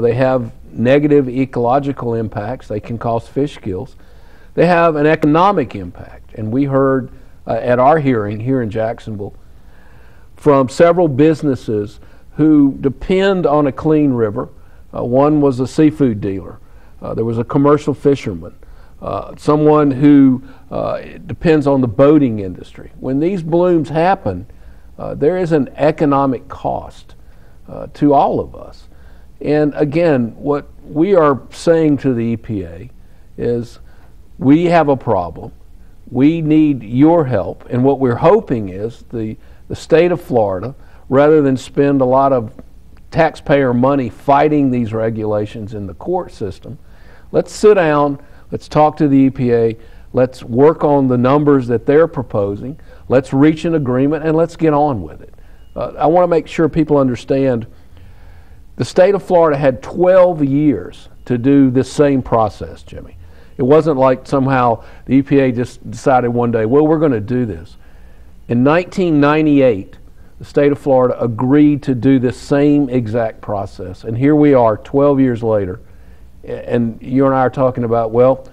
They have negative ecological impacts. They can cause fish kills. They have an economic impact. And we heard at our hearing here in Jacksonville from several businesses who depend on a clean river. One was a seafood dealer. There was a commercial fisherman. Someone who depends on the boating industry. When these blooms happen, there is an economic cost to all of us. And again, what we are saying to the EPA is we have a problem. We need your help. And what we're hoping is the state of Florida, rather than spend a lot of taxpayer money fighting these regulations in the court system, let's sit down, let's talk to the EPA, let's work on the numbers that they're proposing, let's reach an agreement, and let's get on with it. I want to make sure people understand the state of Florida had 12 years to do this same process, Jimmy. It wasn't like somehow the EPA just decided one day, well, we're going to do this. In 1998, the state of Florida agreed to do this same exact process. And here we are 12 years later, and you and I are talking about, well,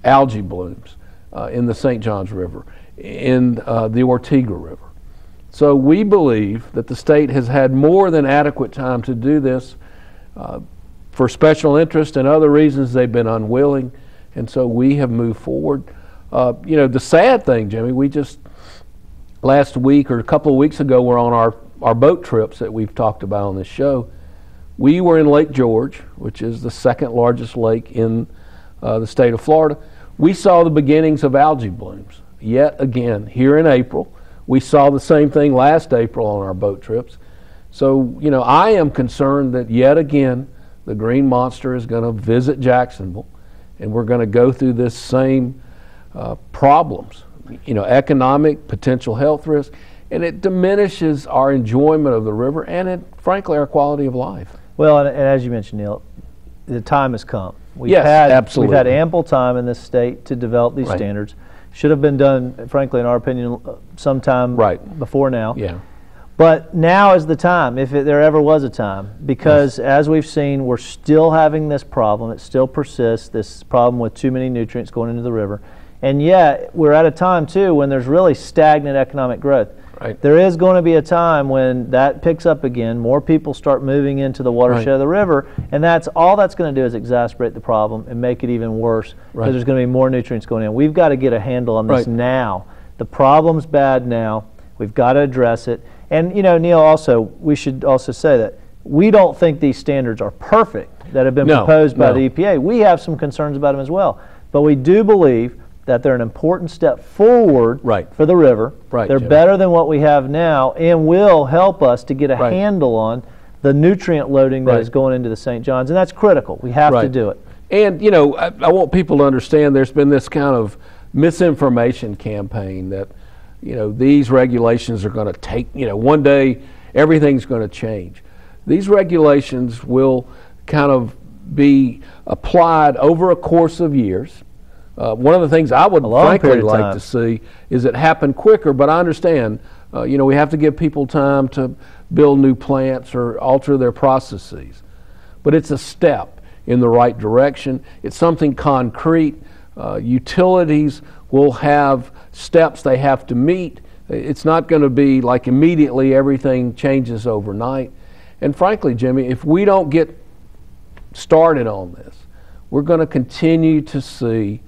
algae blooms in the St. Johns River, in the Ortega River. So we believe that the state has had more than adequate time to do this. For special interest and other reasons, they've been unwilling, and so we have moved forward. You know, the sad thing, Jimmy, we just last week or a couple of weeks ago were on our boat trips that we've talked about on this show. We were in Lake George, which is the second largest lake in the state of Florida. We saw the beginnings of algae blooms yet again here in April. We saw the same thing last April on our boat trips. So, you know, I am concerned that yet again the green monster is going to visit Jacksonville, and we're going to go through this same problems, you know, economic, potential health risk, and it diminishes our enjoyment of the river and, frankly, our quality of life. Well, and as you mentioned, Neil, the time has come. Absolutely. We've had ample time in this state to develop these standards. Should have been done, frankly, in our opinion, sometime before now. Yeah. But now is the time, if there ever was a time, because as we've seen, we're still having this problem. It still persists, this problem with too many nutrients going into the river. And yet, we're at a time, too, when there's really stagnant economic growth. Right. There is going to be a time when that picks up again, more people start moving into the watershed of the river, and that's all that's going to do is exacerbate the problem and make it even worse, because there's going to be more nutrients going in. We've got to get a handle on this now. The problem's bad now. We've got to address it. And, you know, Neil, also, we should also say that we don't think these standards are perfect that have been proposed by the EPA. We have some concerns about them as well. But we do believe that they're an important step forward for the river. They're better than what we have now and will help us to get a handle on the nutrient loading that is going into the St. Johns, and that's critical. We have to do it. And, you know, I want people to understand there's been this kind of misinformation campaign that, you know, these regulations are going to take, you know, one day everything's going to change. These regulations will kind of be applied over a course of years. One of the things I would frankly like to see is it happen quicker, but I understand, you know, we have to give people time to build new plants or alter their processes. But it's a step in the right direction. It's something concrete. Utilities will have steps they have to meet. It's not going to be like immediately everything changes overnight. And frankly, Jimmy, if we don't get started on this, we're going to continue to see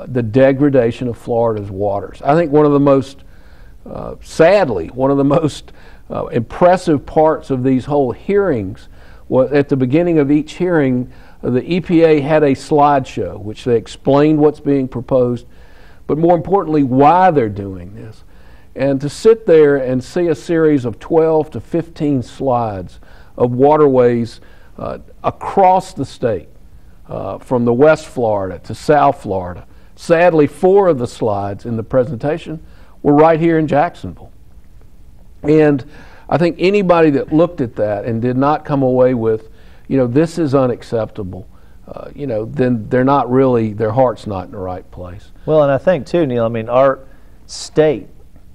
the degradation of Florida's waters. I think one of the most, sadly, one of the most impressive parts of these whole hearings was at the beginning of each hearing, the EPA had a slideshow which they explained what's being proposed, but more importantly, why they're doing this. And to sit there and see a series of 12 to 15 slides of waterways across the state, from the West Florida to South Florida. Sadly, 4 of the slides in the presentation were right here in Jacksonville. And I think anybody that looked at that and did not come away with, you know, this is unacceptable, you know, then they're not really, their heart's not in the right place. Well, and I think too, Neil, I mean, our state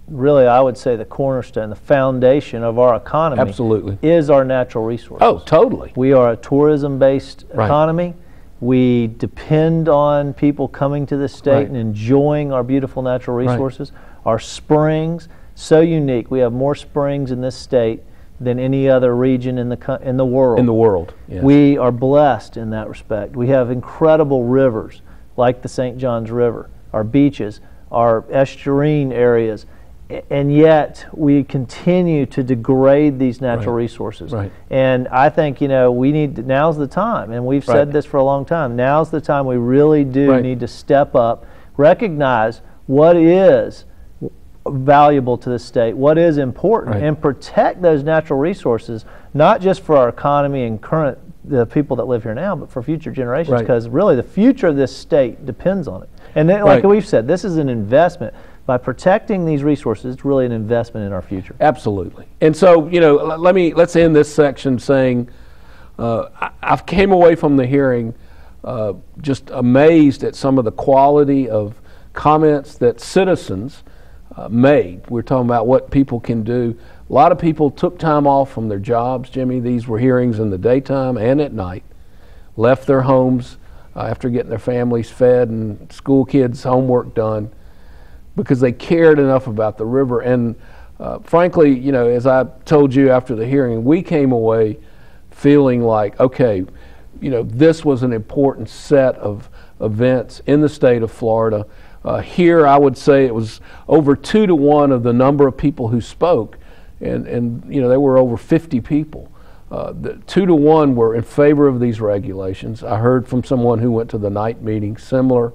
really, I would say, the cornerstone, the foundation of our economy. Absolutely. Is our natural resources. Oh, totally. We are a tourism-based economy. We depend on people coming to this state and enjoying our beautiful natural resources. Our springs, so unique. We have more springs in this state than any other region in the world. In the world, yes. We are blessed in that respect. We have incredible rivers like the St. Johns River, our beaches, our estuarine areas, and yet we continue to degrade these natural resources. And I think, we need now's the time, and we've said this for a long time, now's the time we really do need to step up, recognize what is valuable to the state, what is important, and protect those natural resources, not just for our economy and the people that live here now, but for future generations, because really the future of this state depends on it. And then, like we've said, this is an investment. By protecting these resources, it's really an investment in our future. Absolutely. And so, let's end this section saying, I came away from the hearing just amazed at some of the quality of comments that citizens made. We're talking about what people can do. A lot of people took time off from their jobs, Jimmy. These were hearings in the daytime and at night, left their homes after getting their families fed and school kids' homework done, because they cared enough about the river. And frankly, as I told you after the hearing, we came away feeling like, okay, this was an important set of events in the state of Florida. Here, I would say it was over 2 to 1 of the number of people who spoke, and there were over 50 people. The 2 to 1 were in favor of these regulations. I heard from someone who went to the night meeting similar.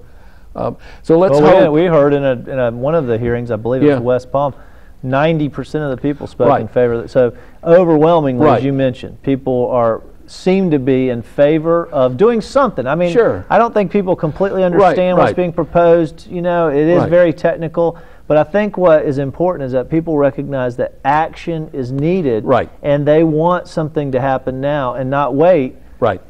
So let's hope. We heard in one of the hearings, I believe it was West Palm, 90% of the people spoke in favor of it. So overwhelmingly, as you mentioned, people seem to be in favor of doing something. I mean, I don't think people completely understand what's being proposed. It is very technical. But I think what is important is that people recognize that action is needed, and they want something to happen now and not wait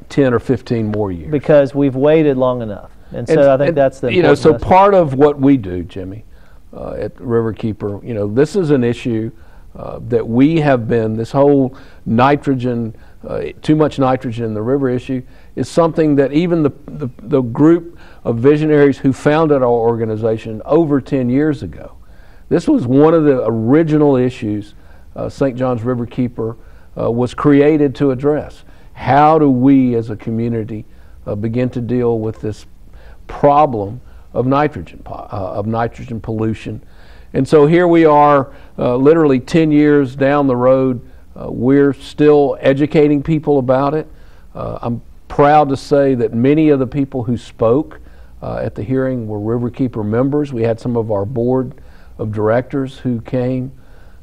10 or 15 more years, because we've waited long enough. And so I think that's the important so message. Part of what we do, Jimmy, at Riverkeeper, this is an issue that we have been, this whole nitrogen, too much nitrogen in the river issue, is something that even the group of visionaries who founded our organization over 10 years ago, this was one of the original issues St. John's Riverkeeper was created to address. How do we as a community begin to deal with this problem of nitrogen pollution? And so here we are, literally 10 years down the road. We're still educating people about it. I'm proud to say that many of the people who spoke at the hearing were Riverkeeper members. We had some of our board of directors who came.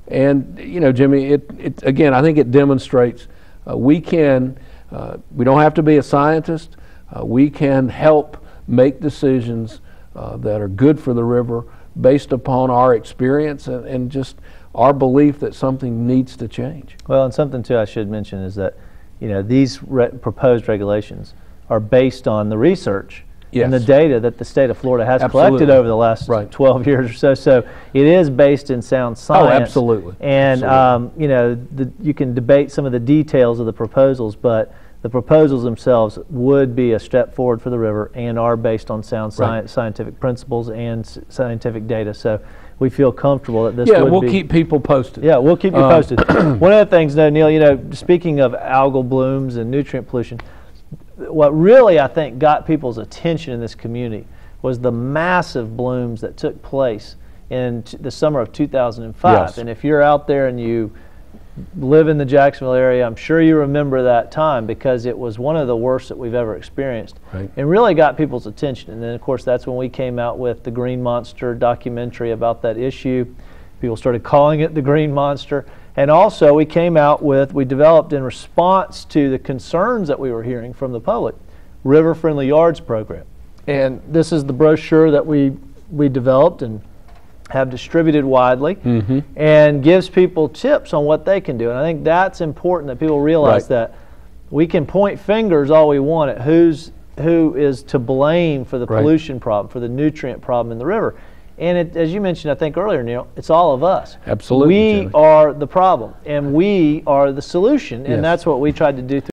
And, Jimmy, again, I think it demonstrates we don't have to be a scientist. We can help make decisions that are good for the river based upon our experience and just our belief that something needs to change. Well, and something too I should mention is that these proposed regulations are based on the research and the data that the state of Florida has collected over the last 12 years or so. So it is based in sound science. Oh, absolutely. And you can debate some of the details of the proposals, but the proposals themselves would be a step forward for the river and are based on sound scientific principles and scientific data. So we feel comfortable that this would be. Yeah, we'll keep people posted. Yeah, we'll keep you posted. One of the things, though, Neil, speaking of algal blooms and nutrient pollution, what really, I think, got people's attention in this community was the massive blooms that took place in the summer of 2005. Yes. And if you're out there and you live in the Jacksonville area, I'm sure you remember that time, because it was one of the worst that we've ever experienced. And really got people's attention. And then, of course, that's when we came out with the Green Monster documentary about that issue. People started calling it the Green Monster. And also we developed in response to the concerns that we were hearing from the public, River Friendly Yards program. And this is the brochure that we developed and have distributed widely, and gives people tips on what they can do. And I think that's important, that people realize that we can point fingers all we want at who is to blame for the pollution problem, for the nutrient problem in the river. And as you mentioned, I think earlier, Neil, it's all of us. Absolutely. We are the problem, and we are the solution, and Yes. that's what we tried to do through